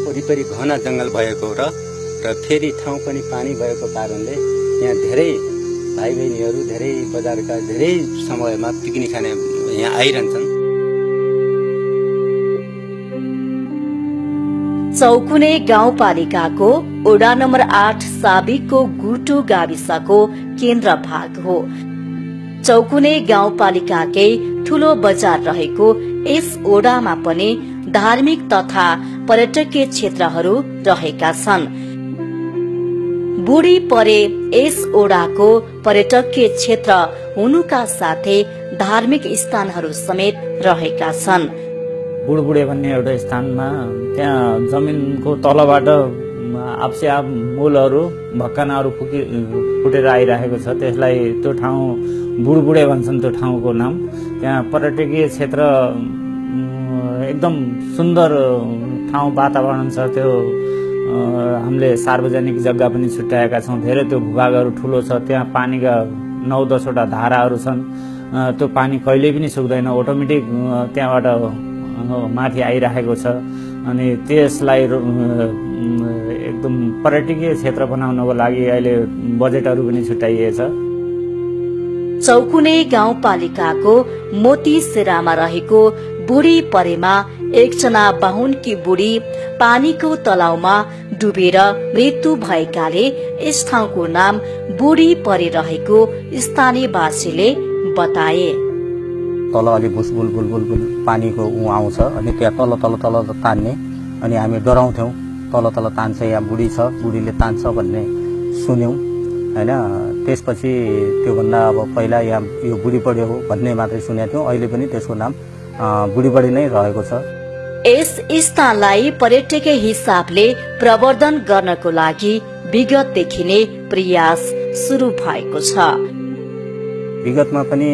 वरिपरि घना जंगल भएको र फेरि ठाउँ पनि पानी भएको कारणले यहाँ धेरै भाइ बहिनीहरू धेरै बजारका धेरै समयमा पिकनिक खाने यहाँ आइरहन्छन्। चौकुने गाउँपालिकाको ओडा नम्बर 8 साबिकको गुटु गाविसको केन्द्र भाग हो। चौकुने गाउँपालिकाकै ठूलो बजार रहेको यस ओडामा पनि धार्मिक तथा पर्यटकीय क्षेत्रहरू रहेका छन्। बुढी परे यस ओडाको पर्यटकीय क्षेत्र हुनुका साथै धार्मिक स्थानहरू समेत रहेका छन्। बुढबुढे भन्ने एउटा स्थानमा त्यहाँ जमिनको तलबाट आपसे आप मूलहरू भक्कानाहरू फुटेर आइरहेको छ। त्यसलाई त्यो ठाउँ बुढबुढे भन्छन् त्यो ठाउँको नाम। त्यहाँ पर्यटकीय क्षेत्र एकदम सुन्दर ठाउँ वातावरण छ। त्यो हामीले सार्वजनिक जग्गा पनि छुट्याएका छौँ। धेरै त्यो भूभागहरू ठुलो छ। त्यहाँ पानीका 9-10 वटा धाराहरू छन्। त्यो पानी कहिले पनि सुक्दैन। अटोमेटिक त्यहाँबाट माथि आइरहेको छ। अनि त्यसलाई एकदम पर्यटकीय क्षेत्र बनाउनको लागि अहिले बजेटहरू पनि छुट्याइएछ। चौकुने गाउँपालिकाको मोती सेरामा रहेको बुढी परेमा एकजना बाहुनकी बुढी पानीको तलाउमा डुबेर मृत्यु भएकाले यस ठाउँको नाम बुढी परे रहेको स्थानीयवासीले बताए। तल अलि बुलबुल बुलबुल पानीको आउँछ अनि त्यहाँ तल तान्ने अनि हामी डराउँथ्यौँ। तल तान्छ, यहाँ बुढी छ, बुढीले तान्छ भन्ने सुन्यौँ हैन। त्यसपछि त्योभन्दा अब पहिला यहाँ यो बुढी बढी हो भन्ने मात्रै सुनेको थियौँ। अहिले पनि त्यसको नाम बुढी बढी नै रहेको छ। यस स्थानलाई पर्यटकीय हिसाबले प्रवर्धन गर्नको लागि विगतदेखि नै प्रयास सुरु भएको छ। विगतमा पनि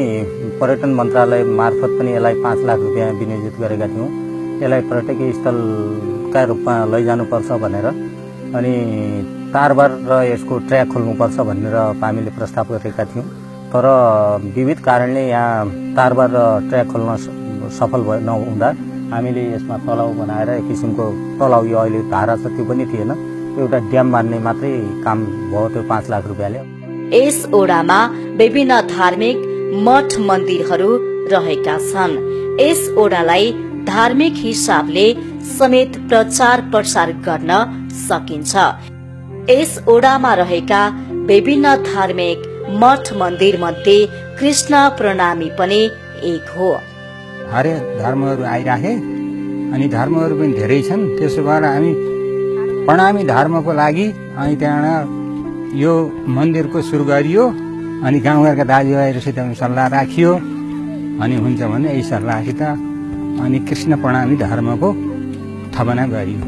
पर्यटन मन्त्रालय मार्फत पनि यसलाई 5 लाख रुपियाँ विनियोजित गरेका थियौँ। यसलाई पर्यटकीय स्थलका रूपमा लैजानुपर्छ भनेर अनि तारबार र यसको ट्र्याक खोल्नुपर्छ भनेर हामीले प्रस्ताव गरेका थियौँ। तर विविध कारणले यहाँ तारबार र ट्र्याक खोल्न सफल नहुँदा हामीले यसमा तलाउ बनाएर एक किसिमको तलाउ यो अहिले धारा छ त्यो पनि थिएन। त्यो एउटा ड्याम बान्ने मात्रै काम भयो त्यो 5 लाख रुपियाँले। यस ओडामा विभिन्न धार्मिक मठ मन्दिरहरू रहेका छन्। यस ओडालाई धार्मिक हिसाबले समेत प्रचार प्रसार गर्न सकिन्छ। यस ओडामा रहेका विभिन्न धार्मिक मठ मन्दिर मध्ये कृष्ण प्रणामी पनि एक हो। हरेक धर्महरू आइराखे अनि धर्महरू पनि धेरै छन्। त्यसो भएर हामी प्रणामी धर्मको लागि अनि त्यहाँ यो मन्दिरको सुरु गरियो अनि गाउँघरका दाजुभाइहरूसित सल्लाह राखियो अनि हुन्छ भने यही सल्लाहसित अनि कृष्ण प्रणामी धर्मको स्थापना गरियो।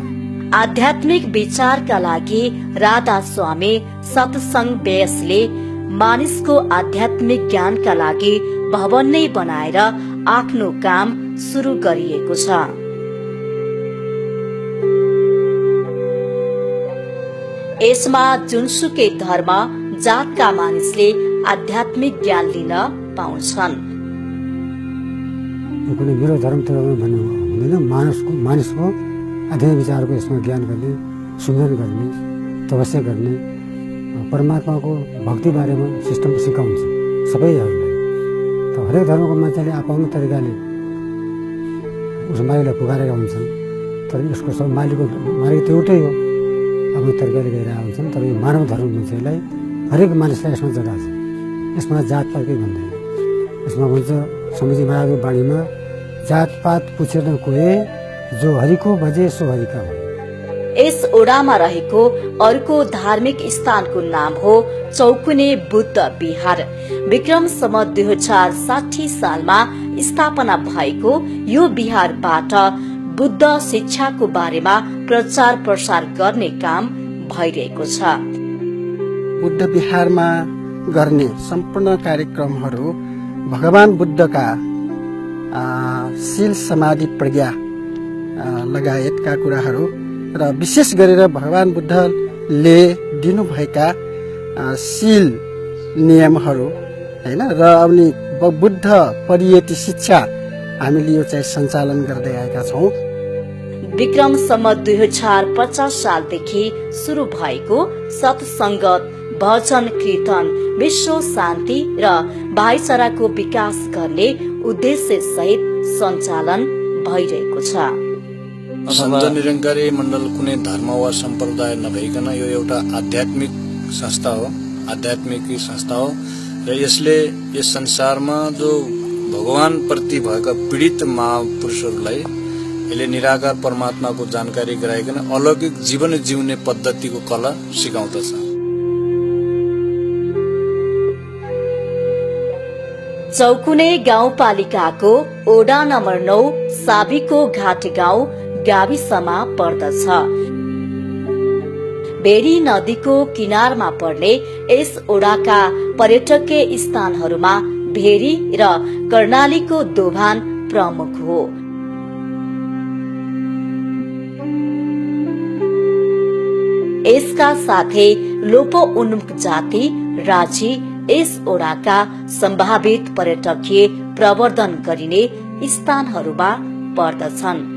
आध्यात्मिक विचारका लागि राधा स्वामी सत्संग व्यासले मानिसको आध्यात्मिक ज्ञानका लागि भवन नै बनाएर आफ्नो काम सुरु गरिएको छ। यसमा जुनसुकै धर्म जातका मानिसले आध्यात्मिक ज्ञान लिन पाउँछन्। कुनै मेरो धर्म भन्ने हुँदैन। मानिसको आध्यात्मिक विचारको यसमा ज्ञान गर्ने, सुमरण गर्ने, तपस्या गर्ने, परमात्माको भक्ति बारेमा सिस्टम सिकाउँछ सबैहरूलाई। त हरेक धर्मको मान्छेले आफ्नो तरिकाले उस मालिकलाई पुकारेका हुन्छन्। तर यसको सब मालिक त एउटै हो, आफ्नो तरिकाले गइरहेका हुन्छन्। तर यो मानव धर्म मान्छेलाई हरेक मानिसलाई यसमा जग्गा छ। यसमा जातपातकै भन्दैन। यसमा भन्छ समझी महाराजको बाणीमा जातपात पुछेर कोही जो हरिको भजे सो हरिका हो। यस ओडामा रहेको अर्को धार्मिक स्थानको नाम हो चौकुने बुद्ध विहार। विक्रम सम्वत 2060 सालमा स्थापना भएको यो विहारबाट बुद्ध शिक्षाको बारेमा प्रचार प्रसार गर्ने काम भइरहेको छ। बुद्ध विहारमा गर्ने सम्पूर्ण कार्यक्रमहरू भगवान बुद्धका शील समाधि प्रज्ञा लगायतका कुराहरू र विशेष गरेर भगवान बुद्धले दिनुभएका शील नियमहरू हैन र अनि बुद्ध परियति शिक्षा हामीले यो चाहिँ सञ्चालन गर्दै आएका छौं। विक्रम सम्वत 2050 सालदेखि सुरु भएको सत्संगत, भजन कीर्तन, विश्व शान्ति र भाइचाराको विकास गर्ने उद्देश्य सहित सञ्चालन भइरहेको छ। सञ्त निरङ्कारी मण्डल कुनै धर्म वा सम्प्रदाय नभइकन यो एउटा आध्यात्मिक संस्था हो, आध्यात्मिक संस्था हो र यसले यस संसारमा जो भगवान प्रति भएका पीडित महापुरुषहरूलाई यसले निराकार परमात्माको जानकारी गराइकन अलौकिक जीवन जिउने पद्धतिको कला सिकाउँदछ। चौकुने गाउँपालिकाको ओडा नम्बर 9 साबीको घाट गाउँ गाविसमा पर्दछ। बेरी नदीको किनारमा पर्ने यस ओडाका पर्यटकीय स्थानहरूमा भेरी र कर्णालीको दोभान प्रमुख हो। यसका साथै लोपो उन्मुख जाति राजी यस ओडाका सम्भावित पर्यटकीय प्रवर्धन गरिने स्थानहरूमा पर्दछन्।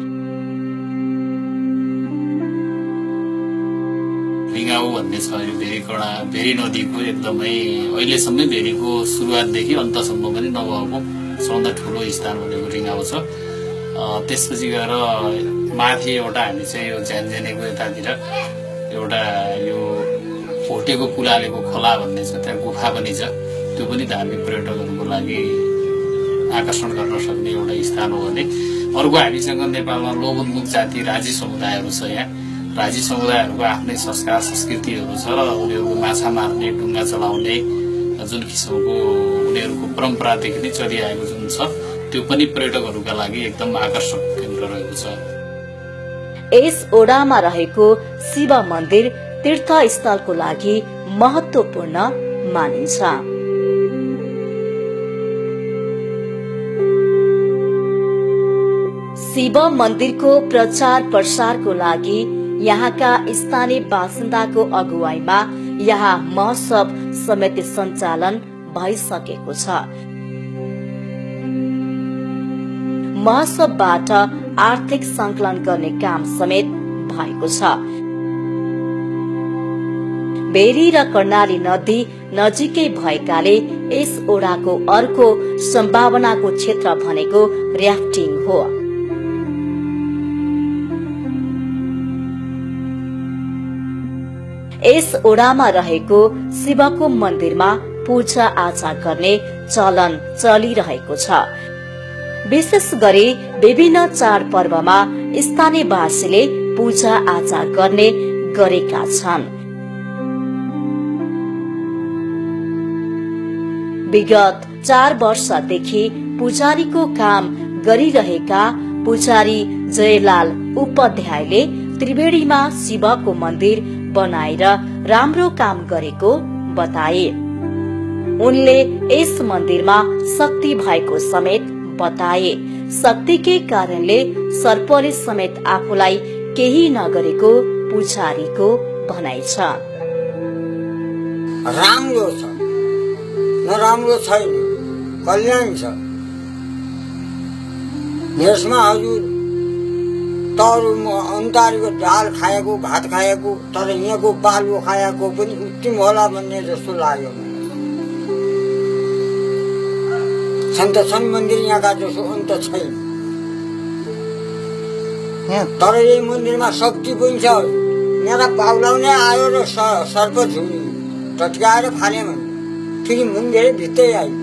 रिगाउ भन्ने छ यो भेरी नदीको एकदमै अहिलेसम्म भेरीको सुरुवातदेखि अन्तसम्म पनि नभएको सबभन्दा ठुलो स्थान भनेको रिगाउ छ। त्यसपछि गएर माथि एउटा हामी चाहिँ यो झ्यानझेनेको यतातिर एउटा यो भोटेको पुलालेको खोला भन्ने छ, त्यहाँ गुफा पनि छ। त्यो पनि धार्मिक पर्यटकहरूको लागि आकर्षण गर्न सक्ने एउटा स्थान हो भने अर्को हामीसँग नेपालमा लोभोन्मुख जाति राजी समुदायहरू छ। यहाँ राजी समुदायहरूको आफ्नै संस्कार संस्कृतिहरू छ र उनीहरूको माछा मार्ने, ढुङ्गा चलाउने जुन किसिमको उनीहरूको परम्परादेखि नै चलिआएको जुन छ त्यो पनि पर्यटकहरूका लागि एकदम आकर्षक केन्द्र रहेको छ। यस ओडामा रहेको शिव मन्दिर तीर्थस्थलको लागि महत्त्वपूर्ण मानिन्छ। शिव मन्दिरको प्रचार प्रसारको लागि यहाँका स्थानीय बासिन्दाको अगुवाईमा यहाँ महोत्सव समिति सञ्चालन भइसकेको छ। महोत्सवबाट आर्थिक संकलन गर्ने काम समेत भएको छ। भेरी र कर्णाली नदी नजिकै भएकाले यस ओडाको अर्को सम्भावनाको क्षेत्र भनेको र्याफ्टिङ हो। यस ओडामा रहेको शिवको मन्दिरमा पूजा आजा गर्ने चलन चलिरहेको छ। विशेष गरी विभिन्न चाडपर्वमा स्थानीयवासीले पूजा आजा गर्ने गरेका छन्। विगत 4 वर्षदेखि पुजारीको काम गरिरहेका पुजारी जयलाल उपाध्यायले त्रिवेणीमा शिवको मन्दिर बनाएर राम्रो काम गरेको बताए। उनले यस मन्दिरमा शक्ति भएको समेत बताए। शक्तिकै कारणले सर्पले समेत आफूलाई केही नगरेको पुजारीको भनाइ छ। राम्रो छ, नराम्रो छैन, कल्याण छ। यसमा हजुर तरु अन्तारीको दाल खाएको, भात खाएको, तर यहाँको बालु खाएको पनि उत्तम होला भन्ने जस्तो लाग्यो। छन् त छन् मन्दिर यहाँका जसो अन्त छैन। तर यही मन्दिरमा शक्ति पनि छ। यहाँ पाउलाउने आयो र सर्प झुमी टट्काएर फाल्यो भने फेरि मन्दिरै भित्रै आयो।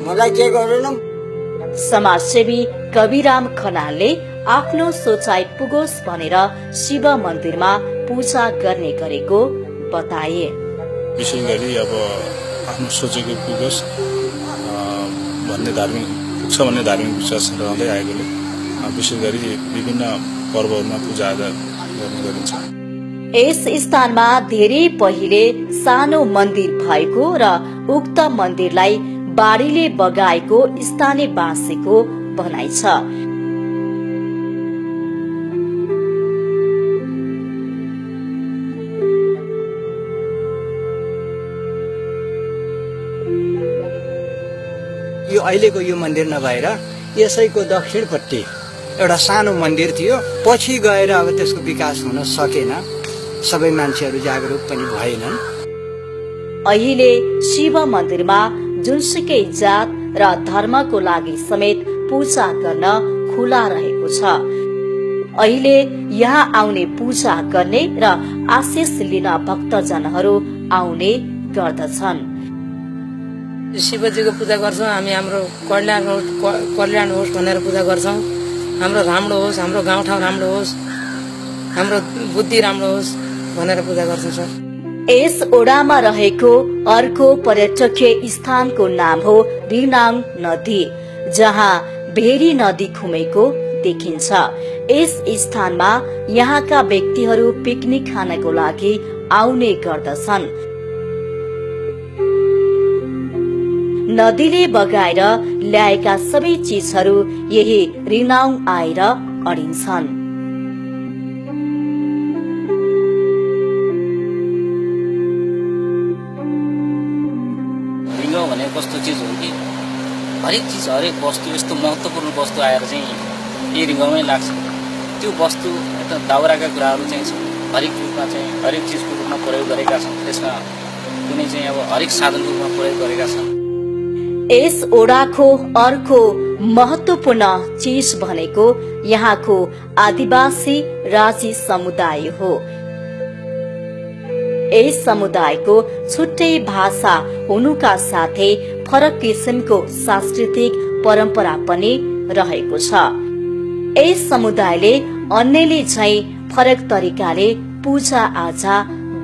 मलाई के गरेन। समाजसेवी कविराम खनालले आफ्नो सोचाइ पुगोस् भनेर शिव मन्दिरमा पूजा गर्ने गरेको बताए। विशेष गरी अब आफ्नो सोचेको पुगोस् भन्ने पुग्छ भन्ने धार्मिक विश्वास रहँदै आएकोले विशेष गरी विभिन्न पर्वहरूमा पूजा आजा गर्ने गरिन्छ। यस स्थानमा धेरै पहिले सानो मन्दिर भएको र उक्त मन्दिरलाई बाढीले बगाएको स्थानीयवासीको भनाइ छ। यो अहिलेको यो मन्दिर नभएर यसैको दक्षिणपट्टि एउटा सानो मन्दिर थियो। पछि गएर अब त्यसको विकास हुन सकेन, सबै मान्छेहरू जागरुक पनि भएनन्। अहिले शिव मन्दिरमा जुनसुकै जात र धर्मको लागि समेत पूजा गर्न खुला रहेको छ। अहिले यहाँ आउने पूजा गर्ने र आशिष लिन भक्तजनहरू आउने गर्दछन्। शिवजीको पूजा गर्छौँ हामी। हाम्रो कल्याण होस् भनेर पूजा गर्छौँ। हाम्रो राम्रो होस्, हाम्रो गाउँठाउँ राम्रो होस्, हाम्रो बुद्धि राम्रो होस् भनेर पूजा गर्छौँ सर। यस ओडामा रहेको अर्को पर्यटकीय स्थानको नाम हो रिनाङ नदी, जहाँ भेरी नदी घुमेको देखिन्छ। यस स्थानमा यहाँका व्यक्तिहरू पिकनिक खानको लागि आउने गर्दछन्। नदीले बगाएर ल्याएका सबै चीजहरू यही रिनाङ आएर अडिन्छन्। रिङ्गाउ भने कस्तो चिज हो कि हरेक चिज, हरेक वस्तु, यस्तो महत्त्वपूर्ण वस्तु आएर चाहिँ यही रिङ्गाउमै लाग्छ। त्यो वस्तु एकदम दाउराका कुराहरू चाहिँ हरेक रूपमा चाहिँ हरेक चिजको रूपमा प्रयोग गरेका छन्। त्यसमा कुनै चाहिँ अब हरेक साधनको रूपमा प्रयोग गरेका छन्। यस ओडाको अर्को महत्त्वपूर्ण चीज भनेको यहाँको आदिवासी राजी समुदाय हो। यस समुदायको छुट्टै भाषा हुनुका साथै फरक किसिमको सांस्कृतिक परम्परा पनि रहेको छ। यस समुदायले अन्यले झैं फरक तरिकाले पूजा आजा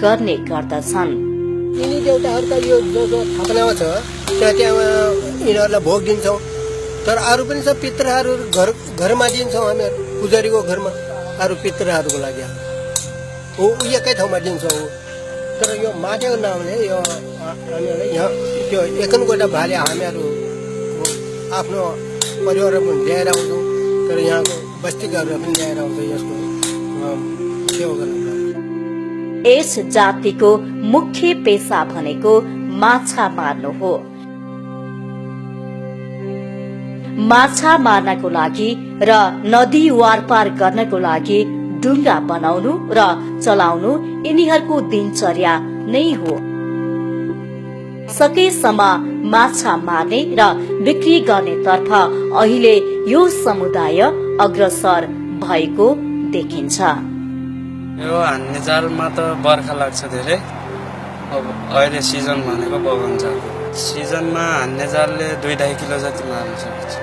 गर्ने गर्दछन्। यिनी देउताहरूका यो जो जो थापनामा छ त्यहाँ यिनीहरूलाई भोग दिन्छौँ। तर अरू पनि छ पितृहरू घरमा दिन्छौँ हामीहरू, पुजारीको घरमा अरू पितृहरूको लागि हो एकै ठाउँमा दिन्छौँ। तर यो माटेको नामले यो हामीहरूलाई यहाँ त्यो एकनकोटा भाले हामीहरू आफ्नो परिवार पनि ल्याएर आउँछौँ। तर यहाँको बस्तीकाहरूलाई पनि ल्याएर आउँछौँ यसको सेवा गर्नको लागि। यस जातिको मुख्य पेसा भनेको माछा मार्नु हो। माछा मार्नको लागि र नदी वारपार गर्नको लागि डुङ्गा बनाउनु र चलाउनु यिनीहरूको दिनचर्या नै हो। सकेसम्म माछा मार्ने र बिक्री गर्नेतर्फ अहिले यो समुदाय अग्रसर भएको देखिन्छ। यो हान्ने जालमा त बर्खा लाग्छ धेरै। अब अहिले सिजन भनेको बगान जाल। सिजनमा हान्ने जालले 2-2.5 किलो जति मार्न सक्छ।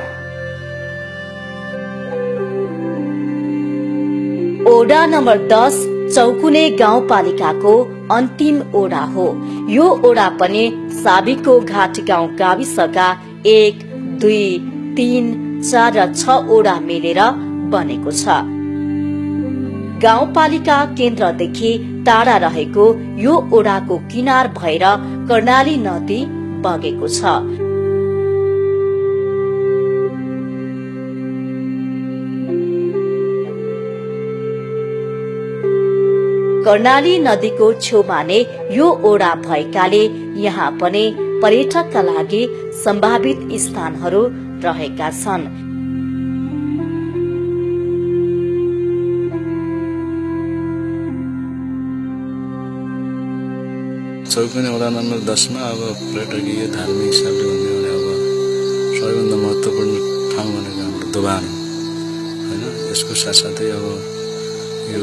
ओडा नम्बर 10 चौकुने गाउँपालिकाको अन्तिम ओडा हो। यो ओडा पनि साबिकको घाट गाउँ गाविसका 1, 2, 3, 4 र 6 ओडा मिलेर बनेको छ। गाउँपालिका केन्द्रदेखि टाढा रहेको यो ओडाको किनार भएर कर्णाली नदी बगेको छ। कर्णाली नदीको छेउमा नै यो ओडा भएकाले यहाँ पनि पर्यटकका लागि सम्भावित स्थानहरू रहेका छन्। चौकुने वडा नम्बर 10 मा अब पर्यटकीय धार्मिक हिसाबले भन्ने हो भने अब सबैभन्दा महत्त्वपूर्ण ठाउँ भनेको हाम्रो दोभान हो हैन। यसको साथसाथै अब यो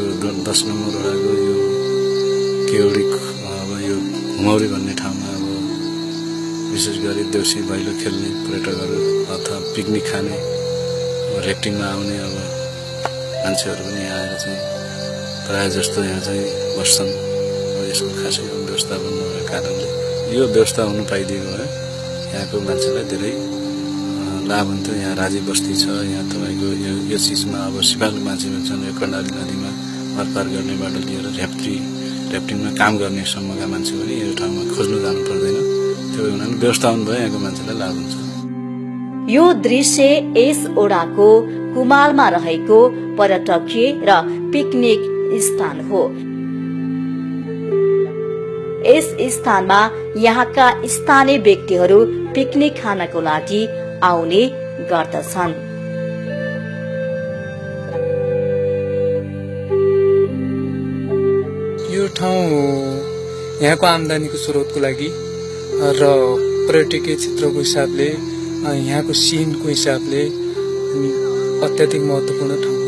10 नम्बर वडाको यो केवडी अब यो घुमौरी भन्ने ठाउँमा अब विशेष गरी देउसी भैलो खेल्ने पर्यटकहरू अथवा पिकनिक खाने रेफ्टिङमा आउने अब मान्छेहरू पनि यहाँ आएर चाहिँ प्रायः जस्तो यहाँ चाहिँ बस्छन्। यसको खासै व्यवस्थापन नभएको कारणले यो व्यवस्था हुनु पाइदिएको भए यहाँको मान्छेलाई धेरै लाभ हुन्थ्यो। यहाँ राजी बस्ती छ। यहाँ तपाईँको यो चिजमा अब सिपालु मान्छेहरू छन्। यो कर्णाली नदीमा पार गर्नेबाट लिएर रेफ्टिङमा काम गर्ने सम्मका मान्छे पनि यो ठाउँमा खोज्नु जानु पर्दैन। त्यो हुनाले व्यवस्थापन भए यहाँको मान्छेलाई लाभ हुन्छ। यो दृश्य यस ओडाको कुमालमा रहेको पर्यटकीय र पिकनिक स्थान हो। यस स्थानमा यहाँका स्थानीय व्यक्तिहरू पिकनिक खानको लागि आउने गर्दछन्। यो ठाउँ यहाँको आम्दानीको स्रोतको लागि र पर्यटकीय क्षेत्रको हिसाबले यहाँको सिनको हिसाबले अत्याधिक महत्त्वपूर्ण ठाउँ हो।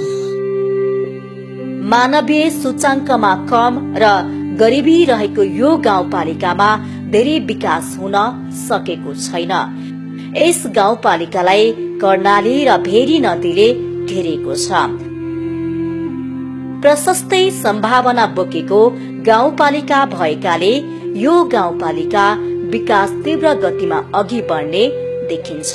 मानवीय सूचाङ्कमा कम र गरिबी रहेको यो गाउँपालिकामा धेरै विकास हुन सकेको छैन। यस गाउँपालिकालाई कर्णाली र भेरी नदीले घेरेको छ। प्रशस्तै सम्भावना बोकेको गाउँपालिका भएकाले यो गाउँपालिका विकास तीव्र गतिमा अघि बढ्ने देखिन्छ।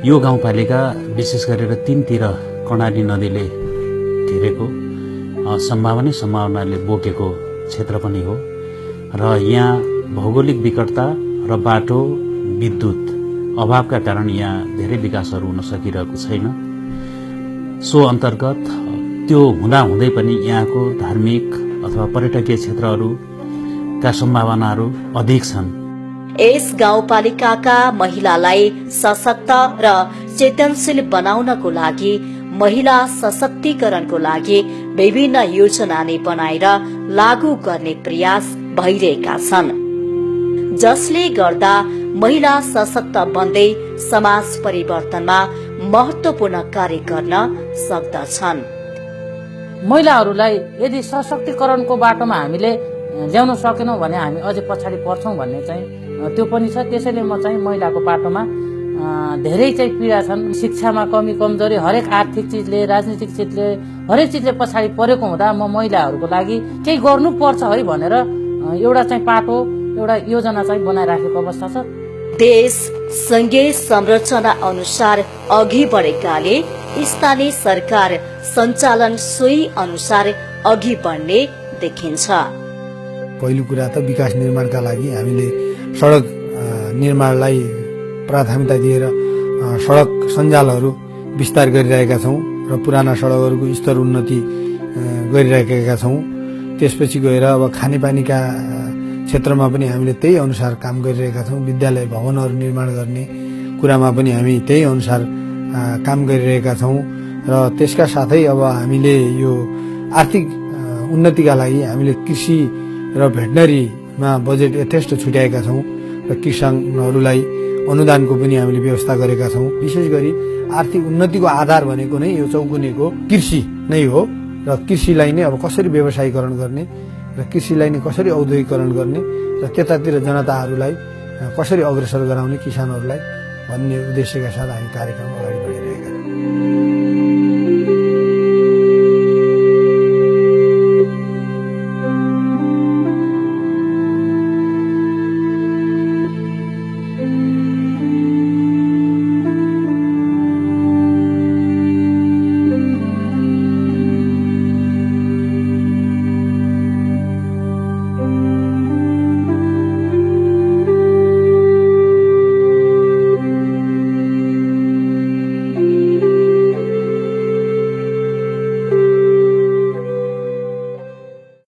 यो गाउँपालिका विशेष गरेर तीनतिर कर्णाली नदीले घेरेको सम्भावनाले बोकेको क्षेत्र पनि हो र यहाँ भौगोलिक विकटता र बाटो विद्युत अभावका कारण यहाँ धेरै विकासहरू हुन सकिरहेको छैन। सो अन्तर्गत त्यो हुँदाहुँदै पनि यहाँको धार्मिक अथवा पर्यटकीय क्षेत्रहरूका सम्भावनाहरू अधिक छन्। यस गाउँपालिकाका महिलालाई सशक्त र चेतनशील बनाउनको लागि महिला सशक्तिकरणको लागि विभिन्न योजना नै बनाएर लागू गर्ने प्रयास भइरहेका छन्, जसले गर्दा महिला सशक्त बन्दै समाज परिवर्तनमा महत्त्वपूर्ण कार्य गर्न सक्दछन्। महिलाहरूलाई यदि सशक्तिकरणको बाटोमा हामीले ल्याउन सकेनौं भने हामी अझै पछाडि पर्छौं भन्ने चाहिँ त्यो पनि छ। त्यसैले म चाहिँ महिलाको बाटोमा धेरै चाहिँ पीडा छन्। शिक्षामा कमी कमजोरी, हरेक आर्थिक चिजले, राजनीतिक चिजले, हरेक चिजले पछाडि परेको हुँदा म महिलाहरूको लागि केही गर्नुपर्छ है भनेर एउटा चाहिँ पाटो, एउटा योजना चाहिँ बनाइराखेको अवस्था छ। देश संघीय संरचना अनुसार अघि बढेकाले स्थानीय सरकार सञ्चालन सोही अनुसार अघि बढ्ने देखिन्छ। पहिलो कुरा त विकास निर्माणका लागि हामीले सडक निर्माणलाई प्राथमिकता दिएर सडक सञ्जालहरू विस्तार गरिरहेका छौँ र पुराना सडकहरूको स्तर उन्नति गरिरहेका छौँ। त्यसपछि गएर अब खानेपानीका क्षेत्रमा पनि हामीले त्यही अनुसार काम गरिरहेका छौँ। विद्यालय भवनहरू निर्माण गर्ने कुरामा पनि हामी त्यही अनुसार काम गरिरहेका छौँ र त्यसका साथै अब हामीले यो आर्थिक उन्नतिका लागि हामीले कृषि र भेटनरीमा बजेट यथेष्ट छुट्याएका छौँ र किसानहरूलाई अनुदानको पनि हामीले व्यवस्था गरेका छौँ। विशेष गरी आर्थिक उन्नतिको आधार भनेको नै यो चौकुनेको कृषि नै हो र कृषिलाई नै अब कसरी व्यवसायीकरण गर्ने र कृषिलाई नै कसरी औद्योगिकरण गर्ने र त्यतातिर जनताहरूलाई कसरी अग्रसर गराउने किसानहरूलाई भन्ने उद्देश्यका साथ हामी कार्यक्रम अगाडि बढाइरहेका छौँ।